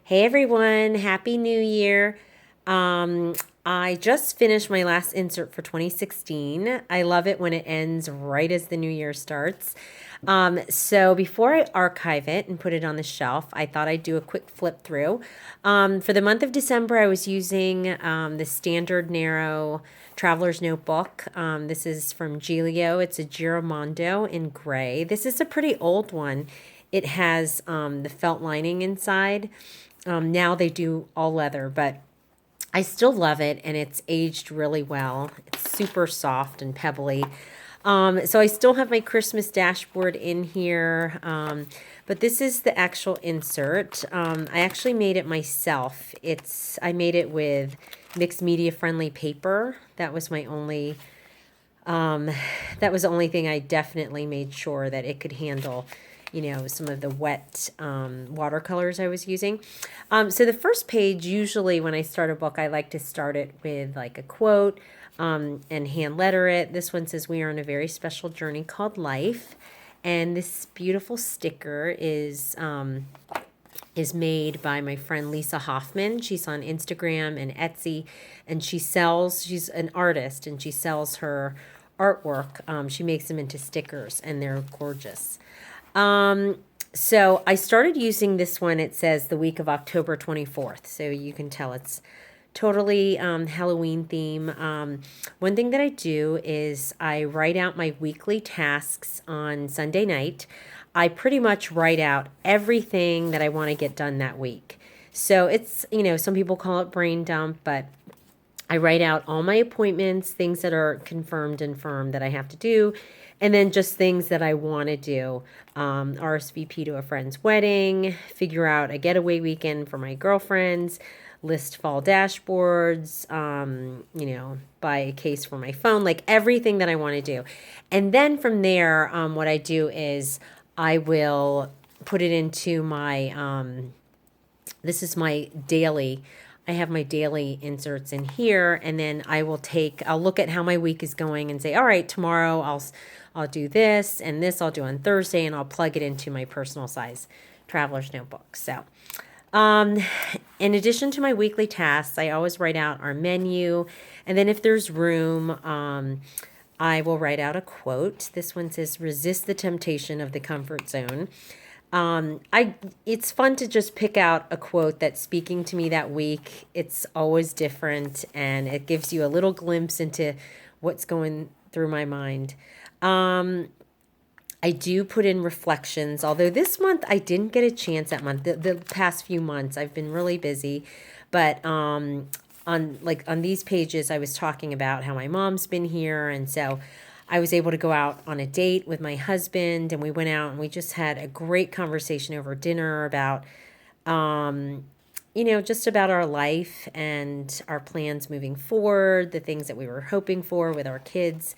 Hey everyone, Happy New Year. I just finished my last insert for 2016. I love it when it ends right as the new year starts. So before I archive it and put it on the shelf, I thought I'd do a quick flip through. For the month of December, I was using the standard narrow traveler's notebook. This is from Giglio. It's a Giramondo in gray. This is a pretty old one. It has the felt lining inside. Now they do all leather, but I still love it, and it's aged really well. It's super soft and pebbly. So I still have my Christmas dashboard in here, but this is the actual insert. I actually made it myself. I made it with mixed media friendly paper. That was my only. That was the only thing I definitely made sure that it could handle, some of the wet watercolors I was using. So the first page, usually when I start a book, I like to start it with like a quote and hand letter it. This one says, "We are on a very special journey called life." And this beautiful sticker is made by my friend Lisa Hoffman. She's on Instagram and Etsy, and she's an artist, and she sells her artwork. She makes them into stickers, and they're gorgeous. So I started using this one. It says the week of October 24th. So you can tell it's totally Halloween theme. One thing that I do is I write out my weekly tasks on Sunday night. I pretty much write out everything that I want to get done that week. So it's, some people call it brain dump, but I write out all my appointments, things that are confirmed and firm that I have to do, and then just things that I want to do. RSVP to a friend's wedding, figure out a getaway weekend for my girlfriends, list fall dashboards, buy a case for my phone, like everything that I want to do. And then from there, what I do is I will put it into this is my daily. I have my daily inserts in here, and then I'll look at how my week is going and say, all right, tomorrow I'll do this and this I'll do on Thursday, and I'll plug it into my personal size traveler's notebook. So, in addition to my weekly tasks, I always write out our menu, and then if there's room, I will write out a quote. This one says, "Resist the temptation of the comfort zone." It's fun to just pick out a quote that's speaking to me that week. It's always different, and it gives you a little glimpse into what's going through my mind. I do put in reflections, although this month I didn't get a chance that month. The past few months I've been really busy, but on these pages I was talking about how my mom's been here, and so I was able to go out on a date with my husband, and we went out and we just had a great conversation over dinner about, just about our life and our plans moving forward, the things that we were hoping for with our kids.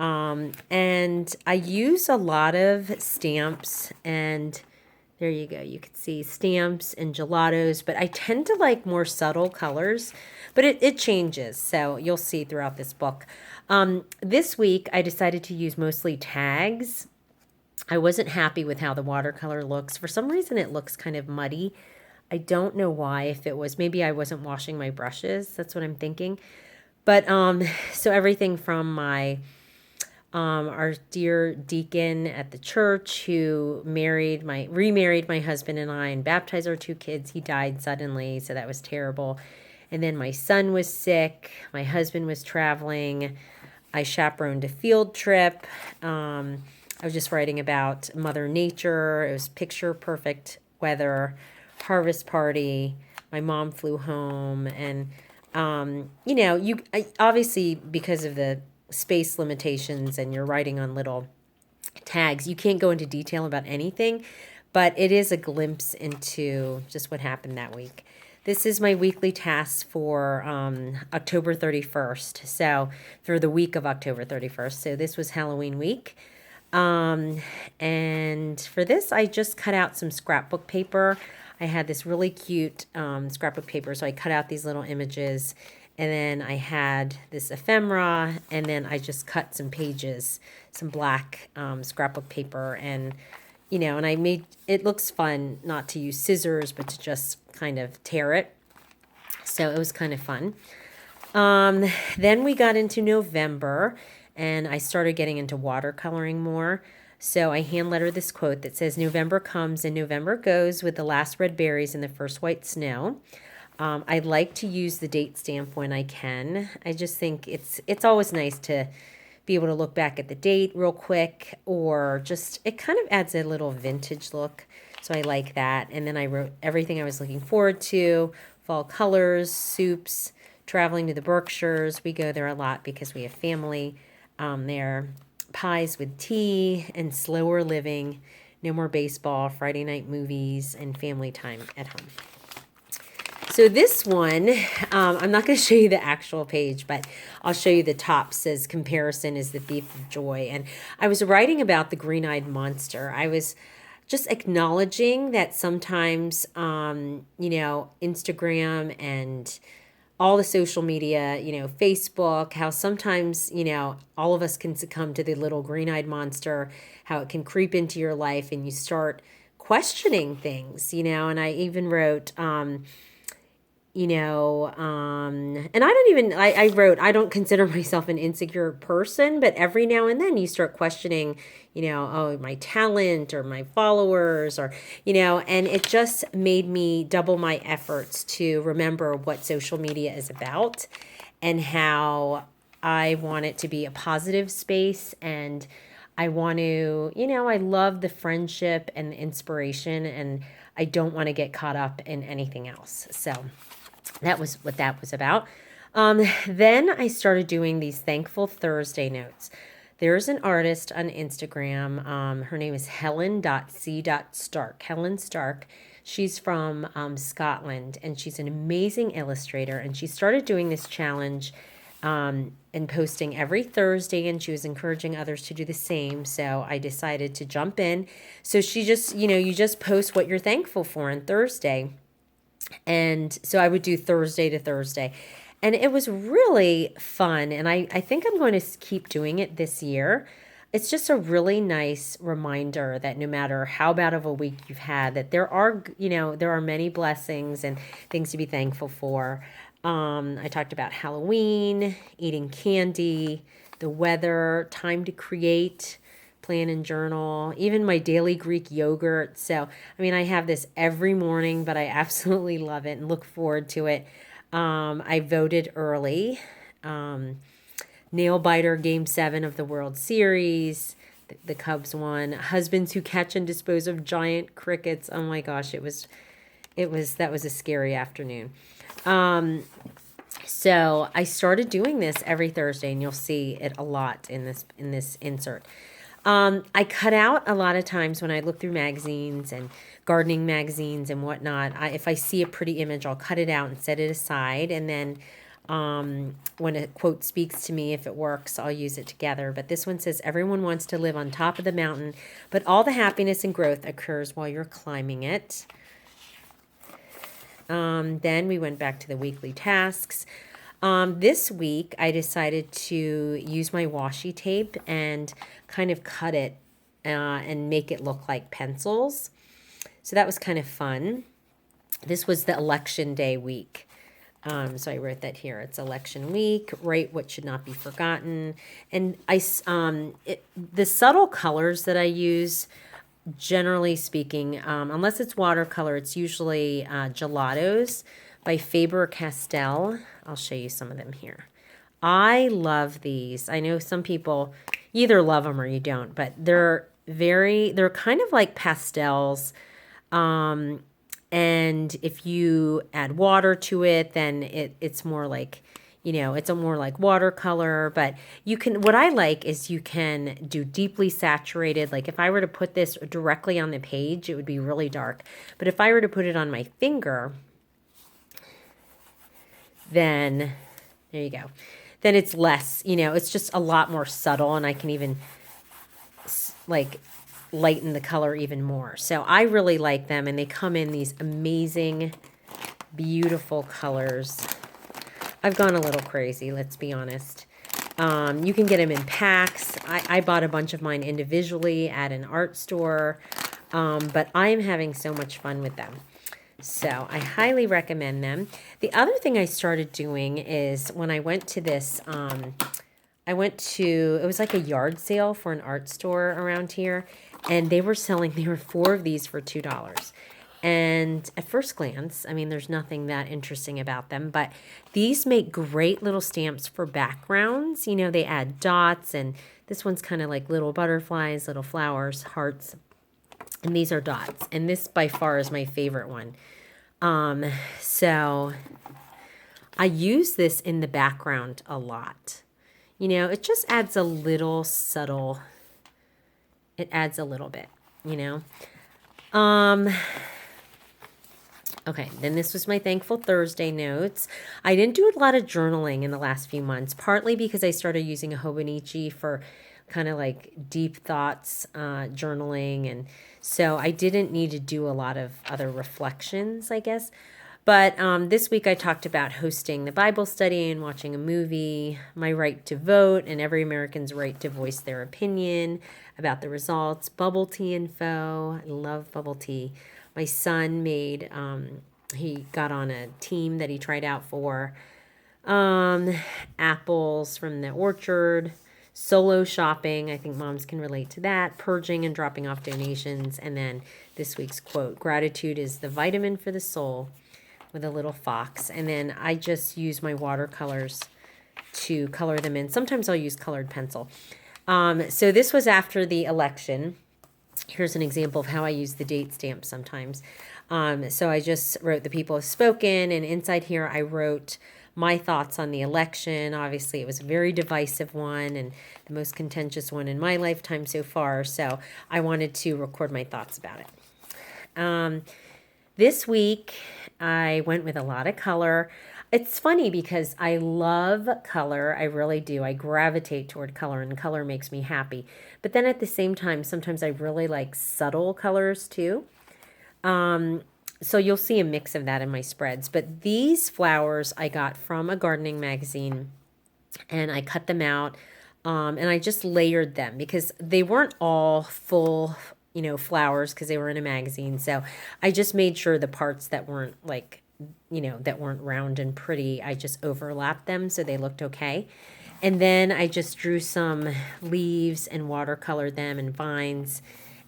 And I use a lot of stamps, and there you go. You can see stamps and gelatos, but I tend to like more subtle colors, but it changes. So you'll see throughout this book. This week I decided to use mostly tags. I wasn't happy with how the watercolor looks. For some reason it looks kind of muddy. I don't know why. If it was, maybe I wasn't washing my brushes. That's what I'm thinking. But so everything from our dear deacon at the church who remarried my husband and I and baptized our two kids. He died suddenly, so that was terrible. And then my son was sick. My husband was traveling. I chaperoned a field trip. I was just writing about Mother Nature. It was picture perfect weather, harvest party. My mom flew home, and obviously because of the space limitations and you're writing on little tags, you can't go into detail about anything, but it is a glimpse into just what happened that week. This is my weekly tasks for October 31st. So for the week of October 31st. So this was Halloween week. And for this, I just cut out some scrapbook paper. I had this really cute scrapbook paper, so I cut out these little images, and then I had this ephemera, and then I just cut some pages, some black scrapbook paper, and and I made, it looks fun not to use scissors, but to just kind of tear it. So it was kind of fun. Then we got into November, and I started getting into watercoloring more. So I hand lettered this quote that says, "November comes and November goes with the last red berries and the first white snow." I like to use the date stamp when I can. I just think it's always nice to be able to look back at the date real quick, or just, it kind of adds a little vintage look. So I like that. And then I wrote everything I was looking forward to: fall colors, soups, traveling to the Berkshires. We go there a lot because we have family there. Pies with tea and slower living. No more baseball, Friday night movies, and family time at home. So this one, I'm not going to show you the actual page, but I'll show you the top. Says, "Comparison is the thief of joy." And I was writing about the green-eyed monster. I was just acknowledging that sometimes, Instagram and all the social media, Facebook, how sometimes, all of us can succumb to the little green-eyed monster, how it can creep into your life and you start questioning things, and I even wrote, and I wrote, I don't consider myself an insecure person, but every now and then you start questioning, oh, my talent or my followers, or, and it just made me double my efforts to remember what social media is about and how I want it to be a positive space. And I want to, I love the friendship and the inspiration, and I don't want to get caught up in anything else. So that was what that was about. Then I started doing these Thankful Thursday notes. There's an artist on Instagram. Her name is Helen.c.stark. Helen Stark. She's from Scotland, and she's an amazing illustrator. And she started doing this challenge and posting every Thursday, and she was encouraging others to do the same. So I decided to jump in. So she just, you just post what you're thankful for on Thursday. And so I would do Thursday to Thursday. And it was really fun. And I think I'm going to keep doing it this year. It's just a really nice reminder that no matter how bad of a week you've had, that there are many blessings and things to be thankful for. I talked about Halloween, eating candy, the weather, time to create, plan and journal, even my daily Greek yogurt. So, I have this every morning, but I absolutely love it and look forward to it. I voted early. Nail biter Game 7 of the World Series. The Cubs won. Husbands who catch and dispose of giant crickets. Oh my gosh, that was a scary afternoon. So I started doing this every Thursday, and you'll see it a lot in this insert. I cut out a lot of times when I look through magazines and gardening magazines and whatnot. If I see a pretty image, I'll cut it out and set it aside. And then when a quote speaks to me, if it works, I'll use it together. But this one says, "Everyone wants to live on top of the mountain, but all the happiness and growth occurs while you're climbing it." Then we went back to the weekly tasks. This week, I decided to use my washi tape and kind of cut it and make it look like pencils. So that was kind of fun. This was the election day week. So I wrote that here. It's election week. Write what should not be forgotten. And the subtle colors that I use, generally speaking, unless it's watercolor, it's usually Gelatos by Faber Castell. I'll show you some of them here. I love these. I know some people either love them or you don't, but they're kind of like pastels. And if you add water to it, then it's more like, it's a more like watercolor. But what I like is you can do deeply saturated. Like if I were to put this directly on the page, it would be really dark. But if I were to put it on my finger, then there you go. Then it's less, it's just a lot more subtle, and I can even like lighten the color even more. So I really like them, and they come in these amazing, beautiful colors. I've gone a little crazy, let's be honest. You can get them in packs. I bought a bunch of mine individually at an art store. but I'm having so much fun with them. So I highly recommend them. The other thing I started doing is when I went to this, it was like a yard sale for an art store around here, and there were 4 of these for $2. And at first glance, I mean, there's nothing that interesting about them, but these make great little stamps for backgrounds. You know, they add dots, and this one's kind of like little butterflies, little flowers, hearts, and these are dots. And this by far is my favorite one. So I use this in the background a lot. You know, it just adds a little subtle, it adds a little bit, you know. Okay, then this was my Thankful Thursday notes. I didn't do a lot of journaling in the last few months, partly because I started using a Hobonichi for kind of like deep thoughts journaling. And so I didn't need to do a lot of other reflections, I guess. But this week I talked about hosting the Bible study and watching a movie, my right to vote and every American's right to voice their opinion about the results, bubble tea info. I love bubble tea. My son made, he got on a team that he tried out for, apples from the orchard, solo shopping. I think moms can relate to that, purging and dropping off donations. And then this week's quote, gratitude is the vitamin for the soul, with a little fox. And then I just use my watercolors to color them in. Sometimes I'll use colored pencil. So this was after the election. Here's an example of how I use the date stamp sometimes. So I just wrote the people have spoken, and inside here I wrote my thoughts on the election. Obviously, it was a very divisive one and the most contentious one in my lifetime so far. So I wanted to record my thoughts about it. This week, I went with a lot of color. It's funny because I love color. I really do. I gravitate toward color, and color makes me happy. But then at the same time, sometimes I really like subtle colors too. So you'll see a mix of that in my spreads. But these flowers I got from a gardening magazine, and I cut them out, and I just layered them because they weren't all full, you know, flowers because they were in a magazine. So I just made sure the parts that weren't like, you know, that weren't round and pretty, I just overlapped them so they looked okay. And then I just drew some leaves and watercolored them and vines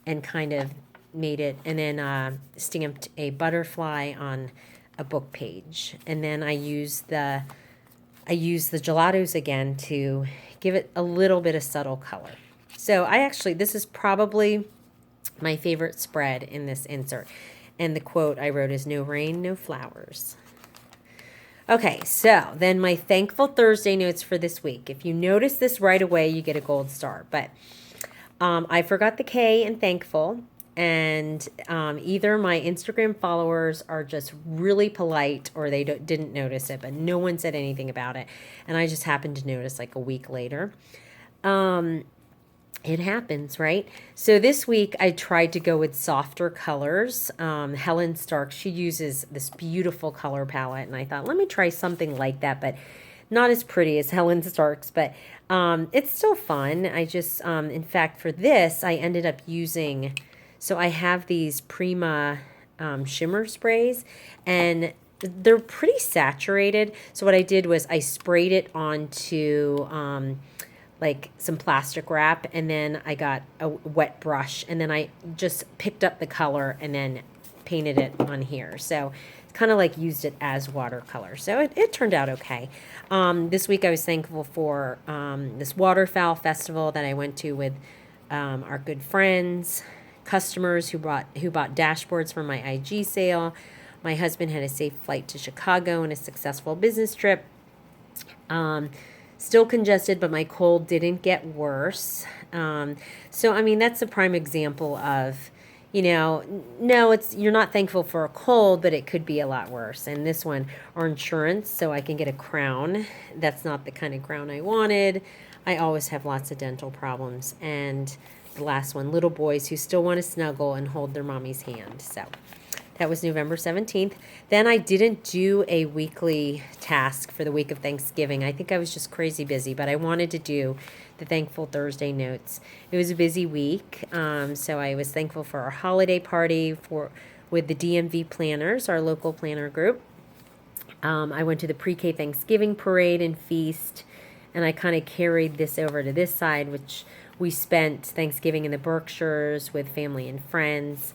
and kind of made it, and then stamped a butterfly on a book page. And then I used the gelatos again to give it a little bit of subtle color. So this is probably my favorite spread in this insert. And the quote I wrote is, no rain, no flowers. Okay, so then my Thankful Thursday notes for this week. If you notice this right away, you get a gold star. But I forgot the K in thankful. And either my Instagram followers are just really polite or they didn't notice it, but no one said anything about it. And I just happened to notice like a week later. It happens, right? So this week I tried to go with softer colors. Helen Stark, she uses this beautiful color palette, and I thought, let me try something like that, but not as pretty as Helen Stark's, but it's still fun. I just, in fact, for this, I ended up using, so I have these Prima shimmer sprays, and they're pretty saturated. So what I did was I sprayed it onto like some plastic wrap, and then I got a wet brush, and then I just picked up the color and then painted it on here. So it's kind of like used it as watercolor. So it turned out okay. This week I was thankful for this waterfowl festival that I went to with our good friends, customers who bought dashboards for my IG sale. My husband had a safe flight to Chicago and a successful business trip. Still congested, but my cold didn't get worse. So, I mean, that's a prime example of, you know, no, you're not thankful for a cold, but it could be a lot worse. And this one, or insurance, so I can get a crown. That's not the kind of crown I wanted. I always have lots of dental problems. And the last one, little boys who still want to snuggle and hold their mommy's hand. So That was November 17th. Then I didn't do a weekly task for the week of Thanksgiving. I think I was just crazy busy, but I wanted to do the Thankful Thursday notes. It was a busy week, so I was thankful for our holiday party with the DMV planners, our local planner group. I went to the pre-K Thanksgiving parade and feast, and I kind of carried this over to this side, which we spent Thanksgiving in the Berkshires with family and friends.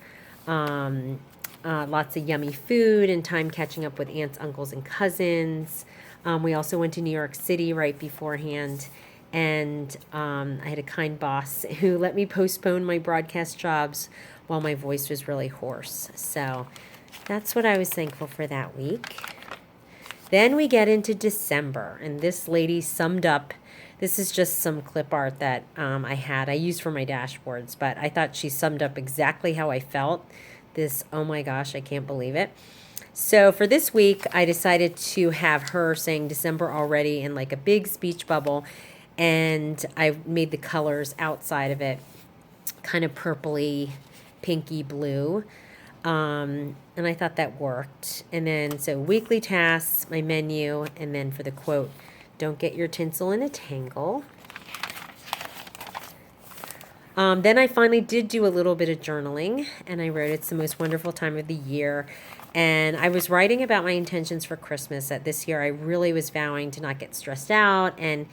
Lots of yummy food and time catching up with aunts, uncles, and cousins. We also went to New York City right beforehand, and I had a kind boss who let me postpone my broadcast jobs while my voice was really hoarse. So that's what I was thankful for that week. Then we get into December, and this lady summed up. This is just some clip art that I used for my dashboards, but I thought she summed up exactly how I felt. This, oh my gosh, I can't believe it. So for this week, I decided to have her saying December already in like a big speech bubble, and I made the colors outside of it kind of purpley, pinky blue. And I thought that worked. And then, so weekly tasks, my menu, and then for the quote, don't get your tinsel in a tangle. Then I finally did do a little bit of journaling, and I wrote, it's the most wonderful time of the year. And I was writing about my intentions for Christmas, that this year I really was vowing to not get stressed out and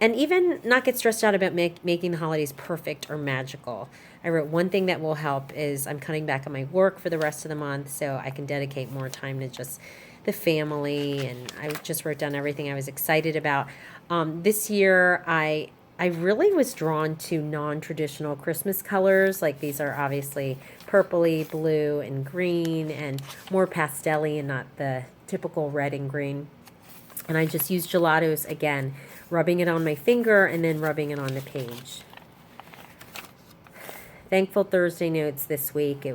even not get stressed out about making the holidays perfect or magical. I wrote, one thing that will help is I'm cutting back on my work for the rest of the month so I can dedicate more time to just the family. And I just wrote down everything I was excited about. This year, I really was drawn to non-traditional Christmas colors. Like these are obviously purpley, blue, and green, and more pastel-y and not the typical red and green. And I just used gelatos again, rubbing it on my finger and then rubbing it on the page. Thankful Thursday notes this week.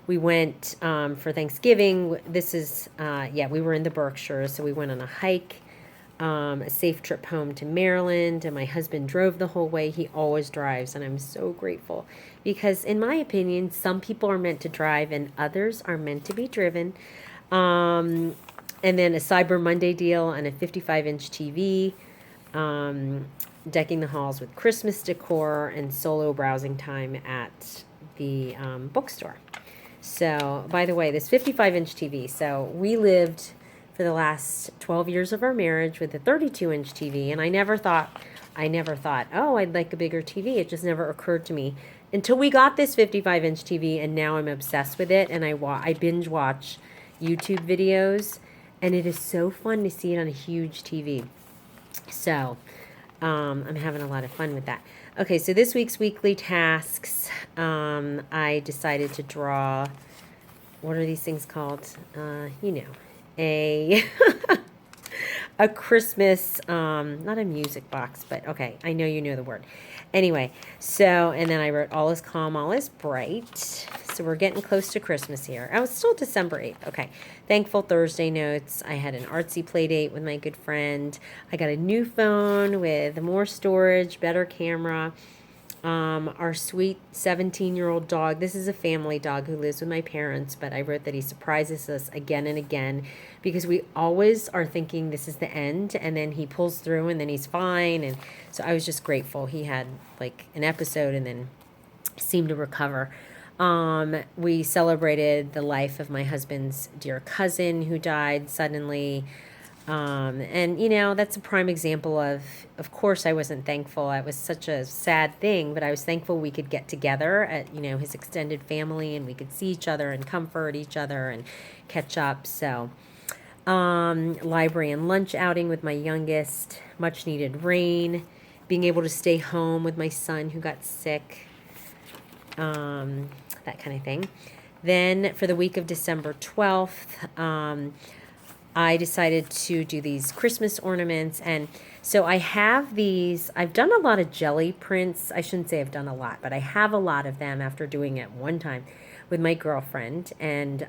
We went for Thanksgiving. We were in the Berkshires, so we went on a hike, a safe trip home to Maryland, and my husband drove the whole way. He always drives, and I'm so grateful because, in my opinion, some people are meant to drive and others are meant to be driven. And then a Cyber Monday deal and a 55-inch TV. Decking the halls with Christmas decor, and solo browsing time at the bookstore. So, by the way, this 55-inch TV. So we lived for the last 12 years of our marriage with a 32-inch TV, and I never thought, oh, I'd like a bigger TV. It just never occurred to me until we got this 55-inch TV, and now I'm obsessed with it, and I binge watch YouTube videos, and it is so fun to see it on a huge TV. So, I'm having a lot of fun with that. Okay, so this week's weekly tasks, I decided to draw, what are these things called? A a Christmas, not a music box, but okay, I know you know the word. Anyway, so, and then I wrote, all is calm, all is bright. So we're getting close to Christmas here. Oh, it's still December 8th. Okay. Thankful Thursday notes. I had an artsy play date with my good friend. I got a new phone with more storage, better camera. Our sweet 17-year-old dog. This is a family dog who lives with my parents, but I wrote that he surprises us again and again because we always are thinking this is the end, and then he pulls through and then he's fine. And so I was just grateful. He had like an episode and then seemed to recover. We celebrated the life of my husband's dear cousin who died suddenly. And that's a prime example of course, I wasn't thankful. It was such a sad thing, but I was thankful we could get together at, his extended family, and we could see each other and comfort each other and catch up. So, library and lunch outing with my youngest, much needed rain, being able to stay home with my son who got sick, that kind of thing. Then for the week of December 12th, I decided to do these Christmas ornaments. And so I have these, I've done a lot of jelly prints. I shouldn't say I've done a lot, but I have a lot of them after doing it one time with my girlfriend. And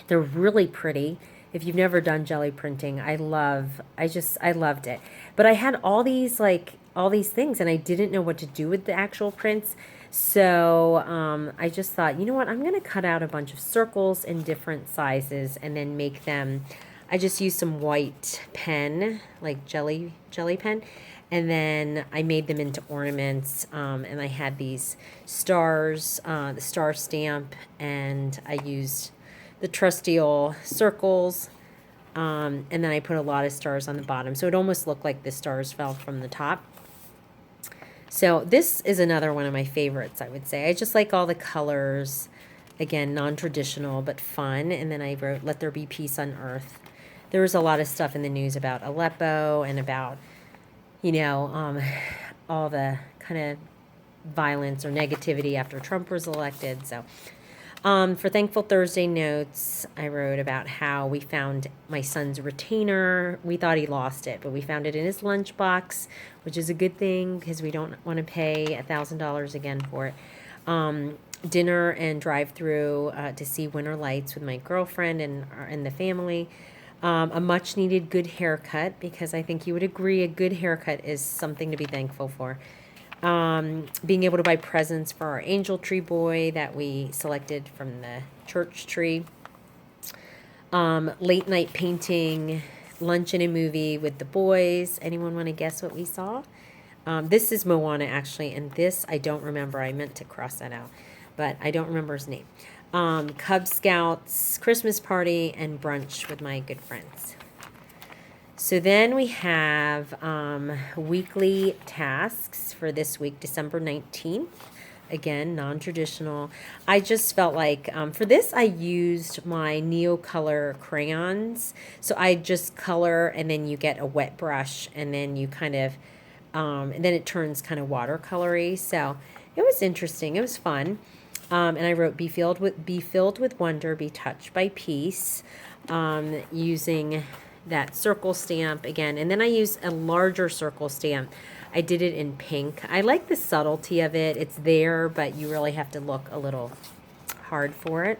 they're really pretty. If you've never done jelly printing, I loved it. But I had all these things, and I didn't know what to do with the actual prints. So I just thought, you know what, I'm going to cut out a bunch of circles in different sizes and then make them. I just used some white pen, like jelly pen, and then I made them into ornaments. And I had these stars, the star stamp, and I used the trusty old circles. And then I put a lot of stars on the bottom, so it almost looked like the stars fell from the top. So this is another one of my favorites, I would say. I just like all the colors. Again, non-traditional, but fun. And then I wrote, "Let there be peace on earth." There was a lot of stuff in the news about Aleppo and about, all the kind of violence or negativity after Trump was elected. So for Thankful Thursday notes, I wrote about how we found my son's retainer. We thought he lost it, but we found it in his lunchbox, which is a good thing because we don't want to pay $1,000 again for it. Dinner and drive-through to see Winter Lights with my girlfriend and the family. A much-needed good haircut, because I think you would agree a good haircut is something to be thankful for. Being able to buy presents for our angel tree boy that we selected from the church tree. Late night painting, lunch and a movie with the boys. Anyone want to guess what we saw? This is Moana, actually, and this I don't remember. I meant to cross that out, but I don't remember his name. Cub Scouts, Christmas party, and brunch with my good friends. So then we have weekly tasks for this week, December 19th. Again, non-traditional. I just felt like for this I used my Neocolor crayons. So I just color, and then you get a wet brush, and then you kind of, and then it turns kind of watercolory. So it was interesting. It was fun. And I wrote, be filled with wonder, be touched by peace, using that circle stamp again. And then I used a larger circle stamp. I did it in pink. I like the subtlety of it. It's there, but you really have to look a little hard for it.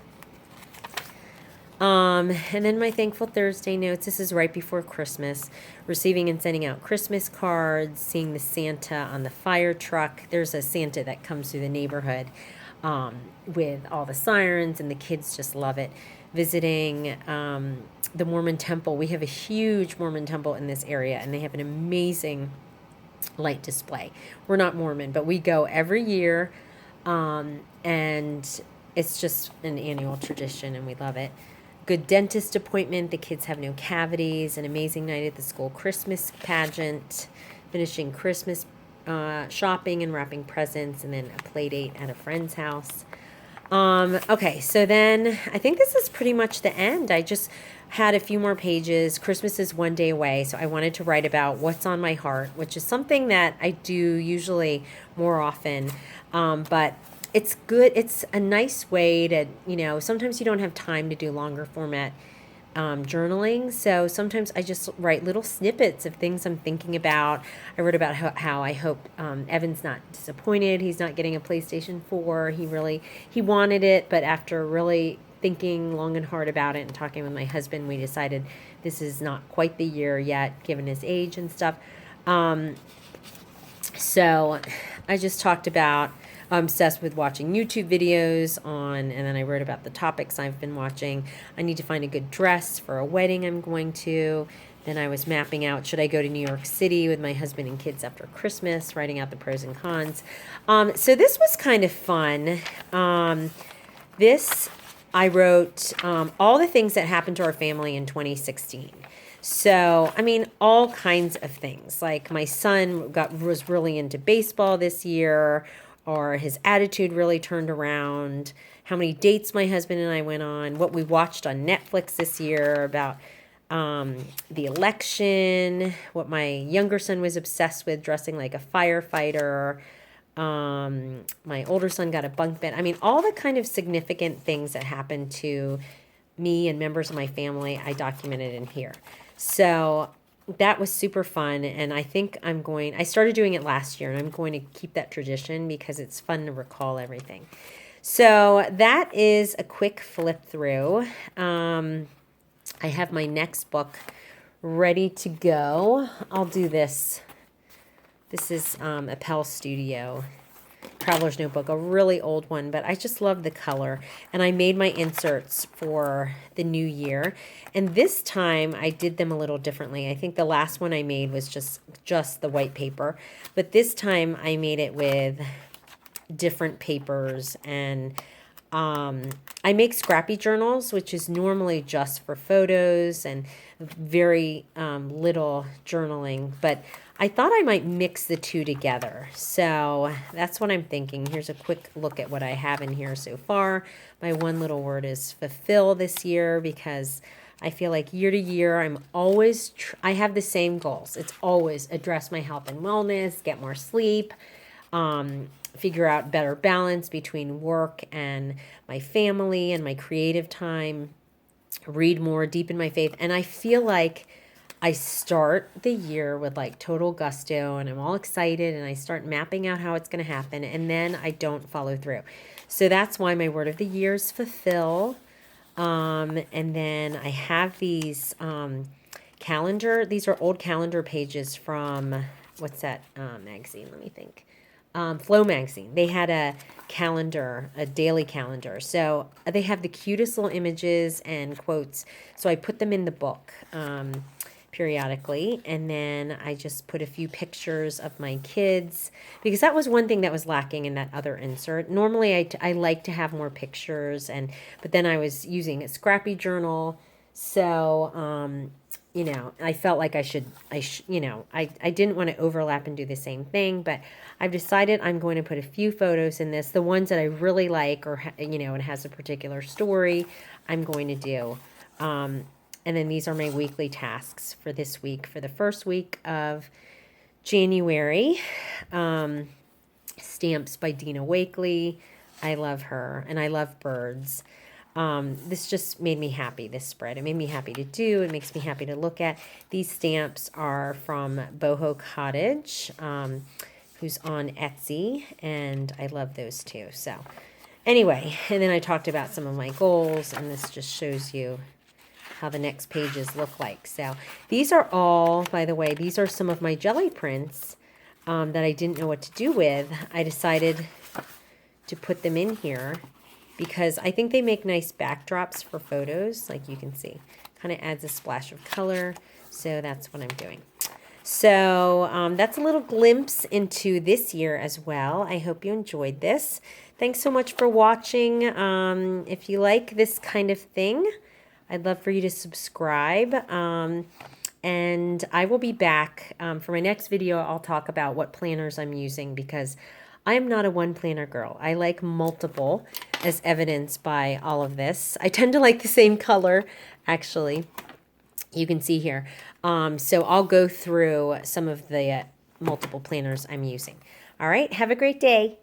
And then my Thankful Thursday notes. This is right before Christmas. Receiving and sending out Christmas cards, seeing the Santa on the fire truck. There's a Santa that comes through the neighborhood with all the sirens, and the kids just love it. Visiting the Mormon temple. We have a huge Mormon temple in this area, and they have an amazing light display. We're not Mormon, but we go every year, and it's just an annual tradition, and we love it. Good dentist appointment. The kids have no cavities. An amazing night at the school Christmas pageant. Finishing Christmas shopping and wrapping presents, and then a play date at a friend's house. Okay, so then I think this is pretty much the end. I just had a few more pages. Christmas is one day away, so I wanted to write about what's on my heart, which is something that I do usually more often. But it's good. It's a nice way to, sometimes you don't have time to do longer format journaling. So sometimes I just write little snippets of things I'm thinking about. I wrote about how I hope Evan's not disappointed. He's not getting a PlayStation 4. He wanted it, but after really thinking long and hard about it and talking with my husband, we decided this is not quite the year yet, given his age and stuff. So I just talked about I'm obsessed with watching YouTube videos and then I wrote about the topics I've been watching. I need to find a good dress for a wedding I'm going to. Then I was mapping out, should I go to New York City with my husband and kids after Christmas, writing out the pros and cons. So this was kind of fun. I wrote all the things that happened to our family in 2016. So, all kinds of things. Like my son was really into baseball this year, or his attitude really turned around, how many dates my husband and I went on, what we watched on Netflix this year about the election, what my younger son was obsessed with, dressing like a firefighter. My older son got a bunk bed. All the kind of significant things that happened to me and members of my family, I documented in here. So that was super fun, and I think I started doing it last year, and I'm going to keep that tradition because it's fun to recall everything. So that is a quick flip through. I have my next book ready to go. I'll do this. This is Appel Studio traveler's notebook, a really old one, but I just love the color. And I made my inserts for the new year. And this time I did them a little differently. I think the last one I made was just the white paper, but this time I made it with different papers. And I make scrappy journals, which is normally just for photos and very little journaling, but I thought I might mix the two together. So that's what I'm thinking. Here's a quick look at what I have in here so far. My one little word is fulfill this year, because I feel like year to year, I have the same goals. It's always address my health and wellness, get more sleep, figure out better balance between work and my family and my creative time, read more, deepen my faith. And I feel like I start the year with like total gusto and I'm all excited and I start mapping out how it's going to happen, and then I don't follow through. So that's why my word of the year is fulfill. And then I have these calendar. These are old calendar pages from, what's that magazine? Let me think. Flow magazine. They had a calendar, a daily calendar. So they have the cutest little images and quotes. So I put them in the book periodically, and then I just put a few pictures of my kids, because that was one thing that was lacking in that other insert. Normally I like to have more pictures, but then I was using a scrappy journal, so you know, I felt like I didn't want to overlap and do the same thing, but I've decided I'm going to put a few photos in this, the ones that I really like, or you know, it has a particular story, I'm going to do. And then these are my weekly tasks for this week, for the first week of January. Stamps by Dina Wakley. I love her, and I love birds. This just made me happy, this spread. It made me happy to do. It makes me happy to look at. These stamps are from Boho Cottage, who's on Etsy, and I love those too. So anyway, and then I talked about some of my goals, and this just shows you how the next pages look like. So these are all, by the way, these are some of my jelly prints that I didn't know what to do with. I decided to put them in here because I think they make nice backdrops for photos, like you can see. Kind of adds a splash of color, so that's what I'm doing. So that's a little glimpse into this year as well. I hope you enjoyed this. Thanks so much for watching. If you like this kind of thing, I'd love for you to subscribe. And I will be back for my next video. I'll talk about what planners I'm using, because I am not a one planner girl. I like multiple, as evidenced by all of this. I tend to like the same color, actually. You can see here. So I'll go through some of the multiple planners I'm using. All right, have a great day.